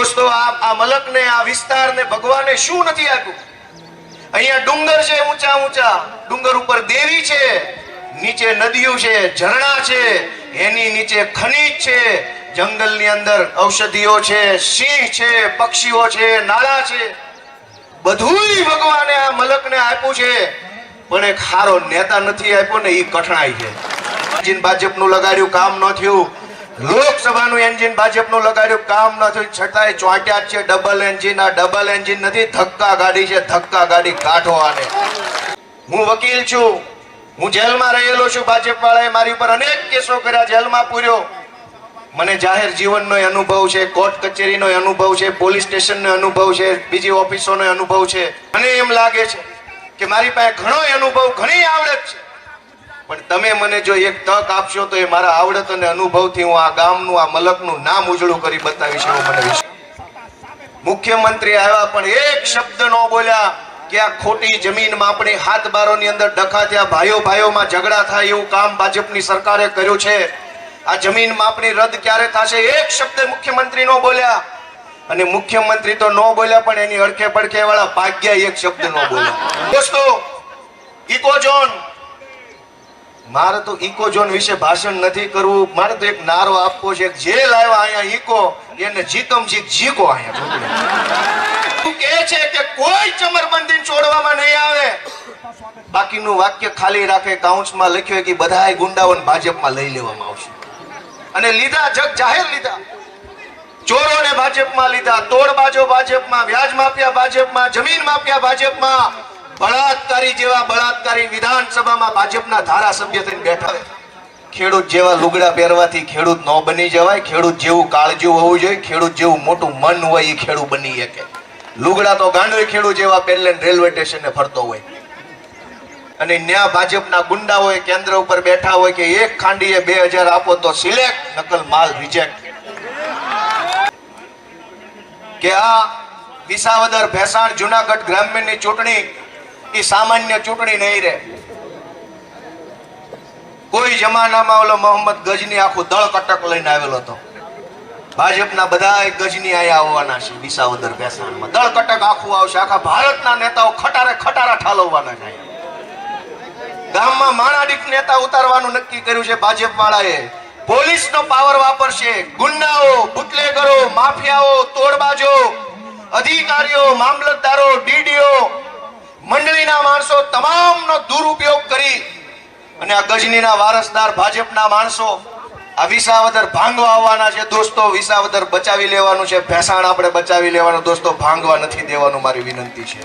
દોસ્તો આ મલકને આ વિસ્તારને ભગવાને શું નથી આપ્યું? અહીંયા ડુંગર છે, ઊંચા ઊંચા ડુંગર ઉપર દેવી છે, નીચે નદીઓ છે, ઝરણા છે, એની નીચે ખનીજ છે, જંગલની અંદર ઔષધિઓ છે, સિંહ છે, પક્ષીઓ છે, નાળા છે, બધુંય ભગવાને આ મલકને આપ્યું છે, પણ એક સારો નેતા નથી આપ્યો ને, એ કઠણાઈ છે. એન્જિન ભાજપનું લગાડ્યું, કામ ન થયું. લોકસભાનું એન્જિન ભાજપનું લગાડ્યું, કામ ન થયું, છતાંય ચોંટ્યા જ છે. ડબલ એન્જિન, આ ડબલ એન્જિન નથી, ધક્કા ગાડી છે, ધક્કા ગાડી કાઢો આને. હું વકીલ છું, હું જેલમાં રહેલો છું. ભાજપ વાળાએ મારી ઉપર અનેક કેસો કર્યા, જેલમાં પૂર્યો. મને જાહેર જીવનનો અનુભવ છે, કોર્ટ કચેરીનો અનુભવ છે, પોલીસ સ્ટેશનનો અનુભવ છે, બીજી ઓફિસોનો અનુભવ છે. મને એમ લાગે છે કે મારી પાસે ઘણો અનુભવ, ઘણી આવડત છે, પણ તમે મને જો એક તક આપશો તો એ મારા આવડત અને અનુભવથી હું આ ગામનું, આ મલકનું નામ ઉજળું કરી બતાવીશ એવો મને વિશ્વાસ. મુખ્યમંત્રી આવ્યા પણ એક શબ્દ ન બોલ્યા કે આ ખોટી જમીન માપણી, હાથ બારોની અંદર ડખા થયા, ભાઈઓ ભાઈઓમાં ઝઘડા થાય એવું કામ ભાજપની સરકારે કર્યું છે. આ જમીન માપણી રદ ક્યારે થશે? એક શબ્દ મુખ્યમંત્રી ન બોલ્યા. અને મુખ્યમંત્રી તો ન બોલ્યા, પણ એની અડખે પડખે વાળા ભાગ્યા એક શબ્દ ન બોલ્યા. દોસ્તો, ઇકોઝોન, મારે તો ઇકોઝોન વિશે ભાષણ નથી કરવું, મારે તો એક નારો આપવો છે. જે લાવ્યા અહીંયા ઇકો, એને જીકમ જીક જીકો અહીંયા કહે છે કે કોઈ ચમરબંધી છોડવામાં નહીં આવે. બાકીનું વાક્ય ખાલી રાખે, કાઉન્સમાં લખ્યું કે બધાય ગુંડાઓને ભાજપમાં લઈ લેવામાં આવશે. અને લીધા, જગ જાહેર લીધા. ચોરોને ભાજપમાં લીધા, તોડબાજો ભાજપમાં, વ્યાજ માફિયા ભાજપમાં, જમીન માફિયા ભાજપમાં, બળાત્કારી જેવા બળાત્કારી વિધાનસભામાં ભાજપના ધારાસભ્ય થઈને બેઠા. ખેડૂત જેવા લુગડા પહેરવાથી ખેડૂત ન બની જવાય. ખેડૂત જેવું કાળજું હોવું જોઈએ, ખેડૂત જેવું મોટું મન હોય એ ખેડૂત બની શકે. લુગડા તો ગાંડોય ખેડૂત જેવા પહેરલે રેલવે સ્ટેશને ફરતો હોય. અને ન્યા ભાજપના ગુંડા હોય, કેન્દ્ર ઉપર બેઠા હોય કે એક ખાંડીએ 2000 આપો તો સિલેક્ટ, નકલ માલ રિજેક્ટ. કે આ વિસાવદર, ભેસાણ, જુનાગઢ ગ્રામ્યની ચૂંટણી એ સામાન્ય ચૂંટણી નહીં રહે. કોઈ જમાનામાં ઓલો મોહમ્મદ ગજની આખું દળ કટક લઈને આવેલો હતો. ભાજપના બધા ગજની અહીંયા આવવાના છે. વિસાવદર, ભેસાણમાં દળ કટક આખું આવશે. આખા ભારતના નેતાઓ ખટારે ખટારા ઠાલવવાના છે. ગામમાં માણાડીક નેતા ઉતારવાનું નક્કી કર્યું છે ભાજપ વાળાએ. પોલીસનો પાવર વાપરશે. ગુંડાઓ, બુટલેગરો, માફિયાઓ, તોડબાજો, અધિકારીઓ, મામલતદારો, ડીડીઓ, મંડળીના માણસો તમામનો દુરુપયોગ કરી અને આ ગજનીના વારસદાર ભાજપના માણસો આ વિસાવદર ભાંગવા આવવાના છે. દોસ્તો, વિસાવદર બચાવી લેવાનું છે, ભેસાણ આપણે બચાવી લેવાનું. દોસ્તો, ભાંગવા નથી દેવાનું, મારી વિનંતી છે.